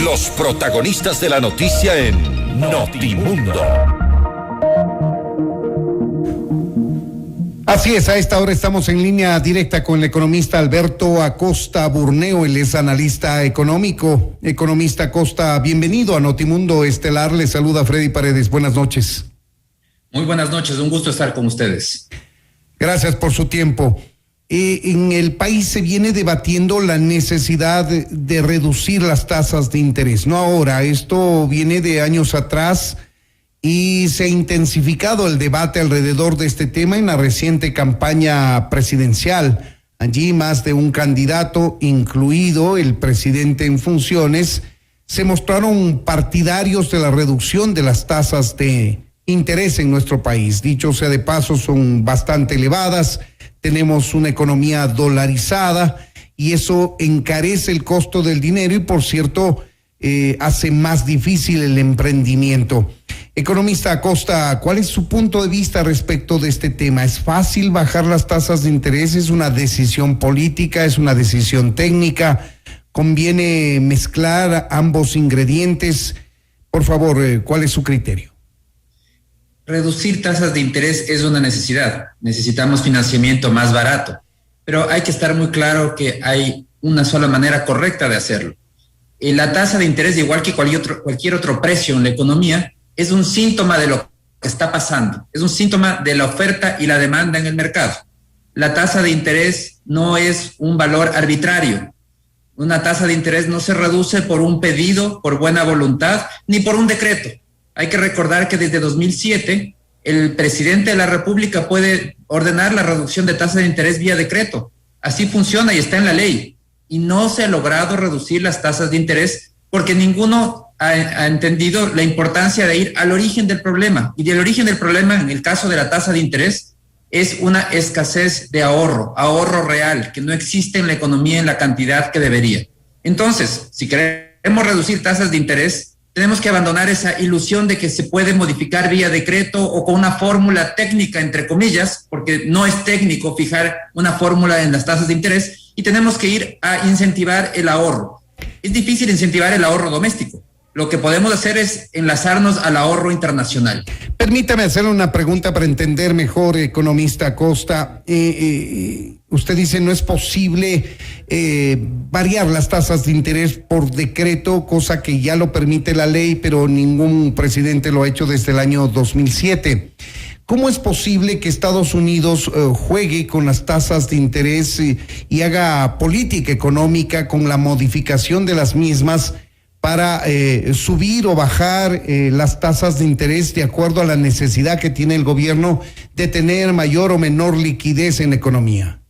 Los protagonistas de la noticia en Notimundo. Así es, a esta hora estamos en línea directa con el economista Alberto Acosta Burneo. Él es analista económico. Economista Acosta, bienvenido a Notimundo Estelar. Le saluda Freddy Paredes. Buenas noches. Muy buenas noches, un gusto estar con ustedes. Gracias por su tiempo. En el país se viene debatiendo la necesidad de reducir las tasas de interés. No ahora, esto viene de años atrás y se ha intensificado el debate alrededor de este tema en la reciente campaña presidencial. Allí más de un candidato, incluido el presidente en funciones, se mostraron partidarios de la reducción de las tasas de interés en nuestro país. Dicho sea de paso, son bastante elevadas. Tenemos una economía dolarizada y eso encarece el costo del dinero y, por cierto, hace más difícil el emprendimiento. Economista Acosta, ¿cuál es su punto de vista respecto de este tema? ¿Es fácil bajar las tasas de interés? ¿Es una decisión política? ¿Es una decisión técnica? ¿Conviene mezclar ambos ingredientes? Por favor, ¿cuál es su criterio? Reducir tasas de interés es una necesidad. Necesitamos financiamiento más barato, pero hay que estar muy claro que hay una sola manera correcta de hacerlo. La tasa de interés, igual que cualquier otro precio en la economía, es un síntoma de lo que está pasando, es un síntoma de la oferta y la demanda en el mercado. La tasa de interés no es un valor arbitrario. Una tasa de interés no se reduce por un pedido, por buena voluntad, ni por un decreto. Hay que recordar que desde 2007 el presidente de la República puede ordenar la reducción de tasa de interés vía decreto. Así funciona y está en la ley. Y no se ha logrado reducir las tasas de interés porque ninguno ha entendido la importancia de ir al origen del problema. Y el origen del problema, en el caso de la tasa de interés, es una escasez de ahorro real, que no existe en la economía en la cantidad que debería. Entonces, si queremos reducir tasas de interés, tenemos que abandonar esa ilusión de que se puede modificar vía decreto o con una fórmula técnica, entre comillas, porque no es técnico fijar una fórmula en las tasas de interés, y tenemos que ir a incentivar el ahorro. Es difícil incentivar el ahorro doméstico. Lo que podemos hacer es enlazarnos al ahorro internacional. Permítame hacerle una pregunta para entender mejor, economista Acosta. Usted dice no es posible variar las tasas de interés por decreto, cosa que ya lo permite la ley, pero ningún presidente lo ha hecho desde el año 2007. ¿Cómo es posible que Estados Unidos juegue con las tasas de interés y haga política económica con la modificación de las mismas para subir o bajar las tasas de interés de acuerdo a la necesidad que tiene el gobierno de tener mayor o menor liquidez en la economía?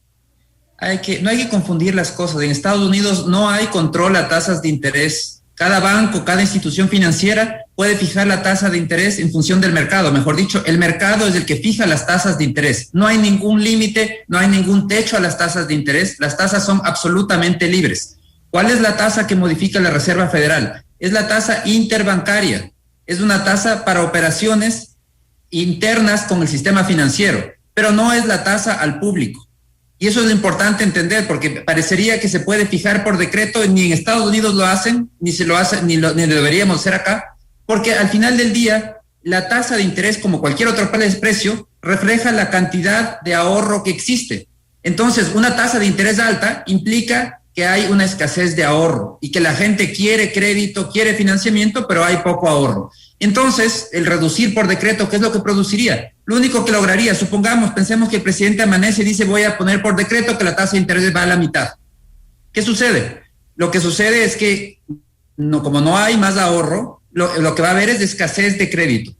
No hay que confundir las cosas. En Estados Unidos no hay control a tasas de interés. Cada banco, cada institución financiera puede fijar la tasa de interés en función del mercado. Mejor dicho, el mercado es el que fija las tasas de interés. No hay ningún límite, no hay ningún techo a las tasas de interés. Las tasas son absolutamente libres. ¿Cuál es la tasa que modifica la Reserva Federal? Es la tasa interbancaria. Es una tasa para operaciones internas con el sistema financiero, pero no es la tasa al público. Y eso es lo importante entender, porque parecería que se puede fijar por decreto, ni en Estados Unidos lo hacen, ni lo deberíamos hacer acá, porque al final del día, la tasa de interés, como cualquier otro precio, refleja la cantidad de ahorro que existe. Entonces, una tasa de interés alta implica que hay una escasez de ahorro y que la gente quiere crédito, quiere financiamiento, pero hay poco ahorro. Entonces, el reducir por decreto, ¿qué es lo que produciría? Lo único que lograría, pensemos que el presidente amanece y dice voy a poner por decreto que la tasa de interés va a la mitad. ¿Qué sucede? Lo que sucede es que como no hay más ahorro, lo que va a haber es escasez de crédito.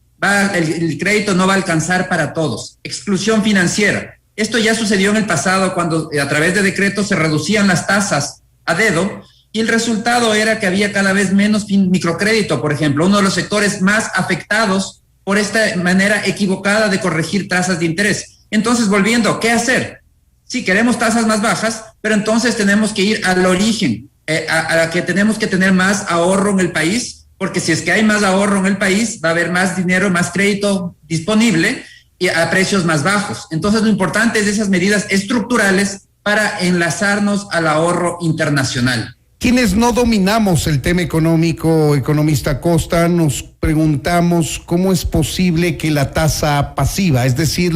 El crédito no va a alcanzar para todos. Exclusión financiera. Esto ya sucedió en el pasado cuando a través de decretos se reducían las tasas a dedo y el resultado era que había cada vez menos microcrédito, por ejemplo, uno de los sectores más afectados por esta manera equivocada de corregir tasas de interés. Entonces, volviendo, ¿qué hacer? Sí, queremos tasas más bajas, pero entonces tenemos que ir al origen, a que tenemos que tener más ahorro en el país, porque si es que hay más ahorro en el país, va a haber más dinero, más crédito disponible y a precios más bajos. Entonces, lo importante es esas medidas estructurales para enlazarnos al ahorro internacional. Quienes no dominamos el tema económico, economista Costa, nos preguntamos cómo es posible que la tasa pasiva, es decir,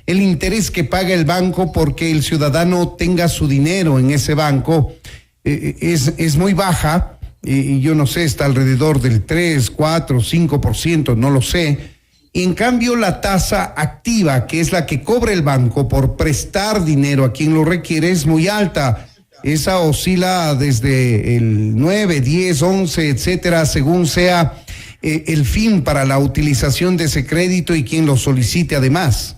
el interés que paga el banco porque el ciudadano tenga su dinero en ese banco, es muy baja, y yo no sé, está alrededor del 3, 4, 5%, no lo sé. Y en cambio la tasa activa, que es la que cobra el banco por prestar dinero a quien lo requiere, es muy alta. Esa oscila desde el 9, 10, 11, etcétera, según sea el fin para la utilización de ese crédito y quien lo solicite además.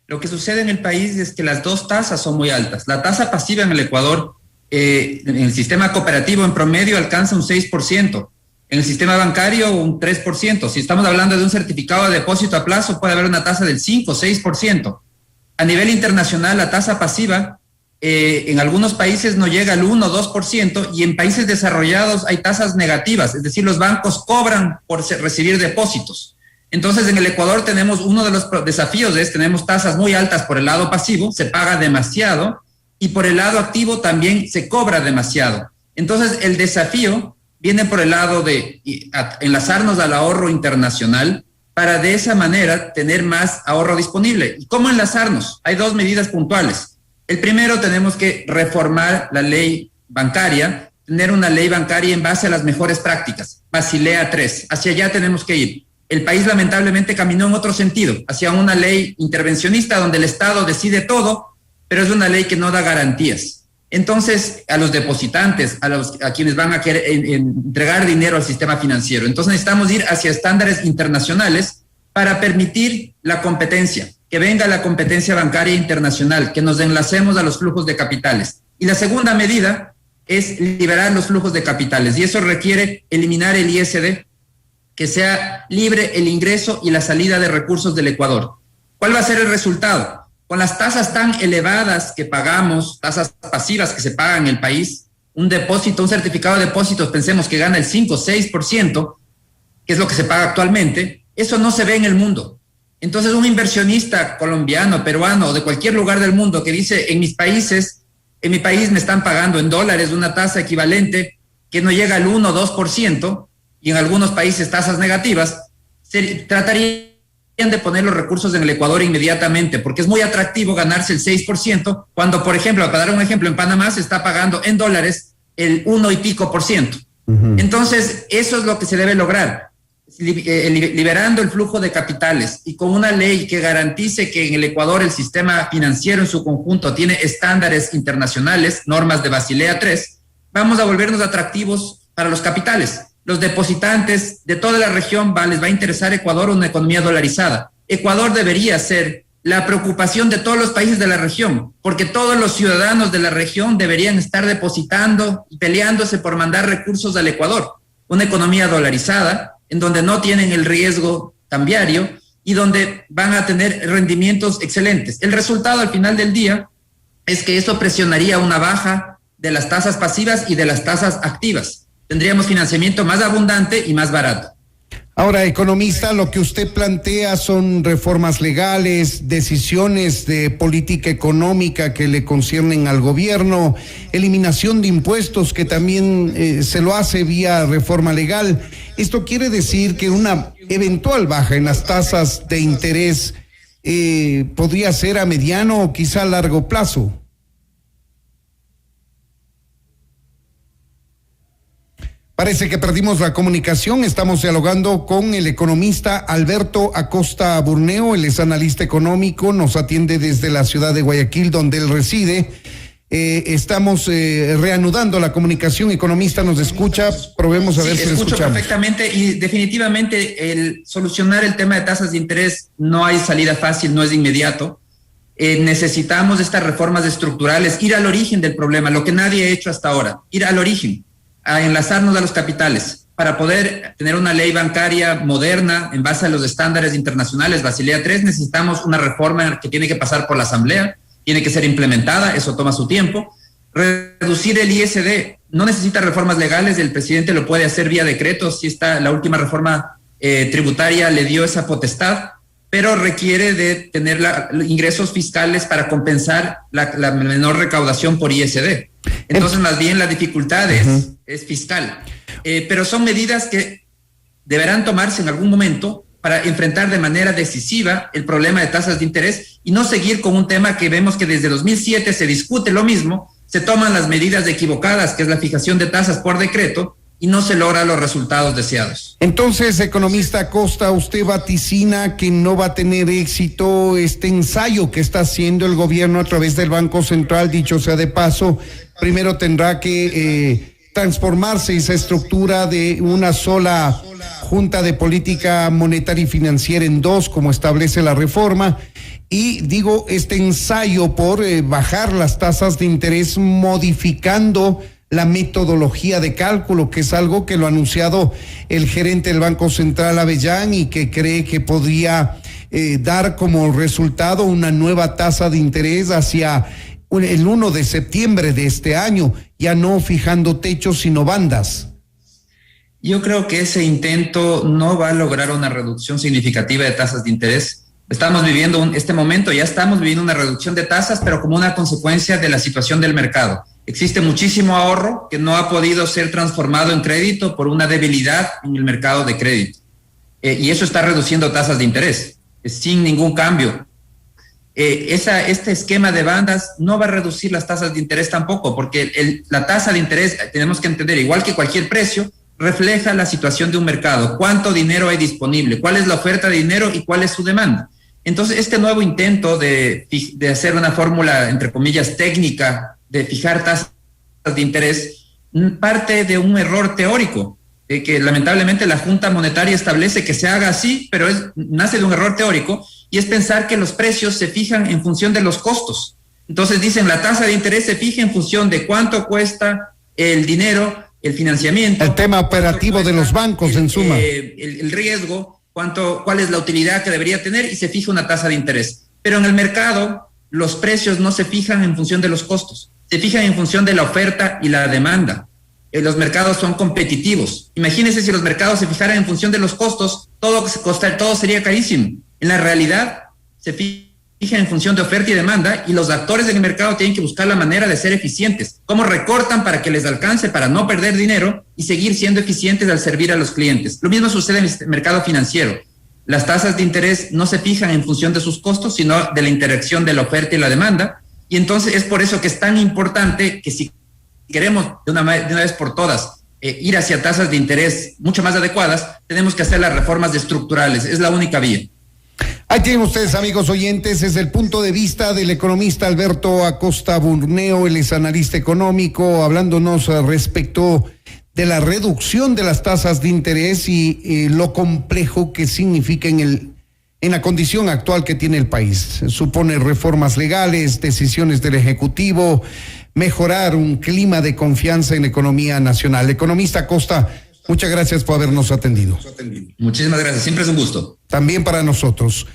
Lo que sucede en el país es que las dos tasas son muy altas. La tasa pasiva en el Ecuador, en el sistema cooperativo en promedio alcanza un 6%, en el sistema bancario un 3%. Si estamos hablando de un certificado de depósito a plazo, puede haber una tasa del 5, 6%. A nivel internacional, la tasa pasiva en algunos países no llega al 1 o 2%, y en países desarrollados hay tasas negativas, es decir, los bancos cobran por recibir depósitos. Entonces, en el Ecuador tenemos uno de los desafíos, tenemos tasas muy altas por el lado pasivo, se paga demasiado, y por el lado activo también se cobra demasiado. Entonces, el desafío viene por el lado de enlazarnos al ahorro internacional para de esa manera tener más ahorro disponible. ¿Y cómo enlazarnos? Hay dos medidas puntuales. El primero, tenemos que reformar la ley bancaria, tener una ley bancaria en base a las mejores prácticas, Basilea III. Hacia allá tenemos que ir. El país lamentablemente caminó en otro sentido, hacia una ley intervencionista donde el Estado decide todo, pero es una ley que no da garantías. Entonces, a los depositantes, a quienes van a querer entregar dinero al sistema financiero. Entonces necesitamos ir hacia estándares internacionales para permitir la competencia, que venga la competencia bancaria internacional, que nos enlacemos a los flujos de capitales. Y la segunda medida es liberar los flujos de capitales, y eso requiere eliminar el ISD, que sea libre el ingreso y la salida de recursos del Ecuador. ¿Cuál va a ser el resultado? Con las tasas tan elevadas que pagamos, tasas pasivas que se pagan en el país, un depósito, un certificado de depósitos, pensemos que gana el 5, 6%, que es lo que se paga actualmente, eso no se ve en el mundo. Entonces, un inversionista colombiano, peruano o de cualquier lugar del mundo que dice, en mi país me están pagando en dólares una tasa equivalente que no llega al 1 o 2%, y en algunos países tasas negativas, tratarían de poner los recursos en el Ecuador inmediatamente, porque es muy atractivo ganarse el 6%, cuando, por ejemplo, para dar un ejemplo, en Panamá se está pagando en dólares el 1 y pico %. Entonces, eso es lo que se debe lograr, liberando el flujo de capitales y con una ley que garantice que en el Ecuador el sistema financiero en su conjunto tiene estándares internacionales, normas de Basilea III, vamos a volvernos atractivos para los capitales. Los depositantes de toda la región les va a interesar Ecuador una economía dolarizada. Ecuador debería ser la preocupación de todos los países de la región, porque todos los ciudadanos de la región deberían estar depositando y peleándose por mandar recursos al Ecuador. Una economía dolarizada, en donde no tienen el riesgo cambiario y donde van a tener rendimientos excelentes. El resultado al final del día es que eso presionaría una baja de las tasas pasivas y de las tasas activas. Tendríamos financiamiento más abundante y más barato. Ahora, economista, lo que usted plantea son reformas legales, decisiones de política económica que le conciernen al gobierno, eliminación de impuestos que también se lo hace vía reforma legal. Esto quiere decir que una eventual baja en las tasas de interés podría ser a mediano o quizá a largo plazo. Parece que perdimos la comunicación. Estamos dialogando con el economista Alberto Acosta Burneo. Él es analista económico, nos atiende desde la ciudad de Guayaquil, donde él reside. Estamos reanudando la comunicación. Economista, ¿nos escucha? Probemos a ver si lo escuchamos. Escucho perfectamente, y definitivamente el solucionar el tema de tasas de interés no hay salida fácil, no es de inmediato. Necesitamos estas reformas estructurales, ir al origen del problema, lo que nadie ha hecho hasta ahora, ir al origen, a enlazarnos a los capitales para poder tener una ley bancaria moderna en base a los estándares internacionales. Basilea III, necesitamos una reforma que tiene que pasar por la Asamblea, tiene que ser implementada, eso toma su tiempo. Reducir el ISD, no necesita reformas legales, el presidente lo puede hacer vía decreto, si está la última reforma tributaria le dio esa potestad, pero requiere de tener ingresos fiscales para compensar la menor recaudación por ISD. Entonces, más bien la dificultad es fiscal. Pero son medidas que deberán tomarse en algún momento para enfrentar de manera decisiva el problema de tasas de interés y no seguir con un tema que vemos que desde 2007 se discute lo mismo, se toman las medidas equivocadas, que es la fijación de tasas por decreto, y no se logran los resultados deseados. Entonces, economista Acosta, usted vaticina que no va a tener éxito este ensayo que está haciendo el gobierno a través del Banco Central. Dicho sea de paso, primero tendrá que transformarse esa estructura de una sola Junta de Política Monetaria y Financiera en dos, como establece la reforma. Y digo, este ensayo por bajar las tasas de interés modificando la metodología de cálculo, que es algo que lo ha anunciado el gerente del Banco Central, Avellán, y que cree que podría dar como resultado una nueva tasa de interés hacia el 1 de septiembre de este año, ya no fijando techos sino bandas. Yo creo que ese intento no va a lograr una reducción significativa de tasas de interés. Estamos viviendo este momento, ya estamos viviendo una reducción de tasas, pero como una consecuencia de la situación del mercado. Existe muchísimo ahorro que no ha podido ser transformado en crédito por una debilidad en el mercado de crédito. Y eso está reduciendo tasas de interés, sin ningún cambio. Este esquema de bandas no va a reducir las tasas de interés tampoco, porque la tasa de interés, tenemos que entender, igual que cualquier precio, refleja la situación de un mercado, cuánto dinero hay disponible, cuál es la oferta de dinero y cuál es su demanda. Entonces, este nuevo intento de hacer una fórmula, entre comillas, técnica, de fijar tasas de interés, parte de un error teórico, que lamentablemente la Junta Monetaria establece que se haga así, pero nace de un error teórico, y es pensar que los precios se fijan en función de los costos. Entonces dicen, la tasa de interés se fija en función de cuánto cuesta el dinero, el financiamiento, el tema operativo de los bancos, en suma, el riesgo, cuál es la utilidad que debería tener, y se fija una tasa de interés. Pero en el mercado los precios no se fijan en función de los costos, se fijan en función de la oferta y la demanda. Los mercados son competitivos. Imagínense si los mercados se fijaran en función de los costos, todo sería carísimo. En la realidad se fijan en función de oferta y demanda, y los actores del mercado tienen que buscar la manera de ser eficientes. ¿Cómo recortan para que les alcance, para no perder dinero y seguir siendo eficientes al servir a los clientes? Lo mismo sucede en el mercado financiero. Las tasas de interés no se fijan en función de sus costos, sino de la interacción de la oferta y la demanda. Y entonces es por eso que es tan importante que, si queremos de una vez por todas ir hacia tasas de interés mucho más adecuadas, tenemos que hacer las reformas estructurales. Es la única vía. Ahí tienen ustedes, amigos oyentes, es el punto de vista del economista Alberto Acosta Burneo. Él es analista económico, hablándonos respecto de la reducción de las tasas de interés y lo complejo que significa en la condición actual que tiene el país. Supone reformas legales, decisiones del Ejecutivo, mejorar un clima de confianza en la economía nacional. Economista Acosta, muchas gracias por habernos atendido. Muchísimas gracias, siempre es un gusto. También para nosotros.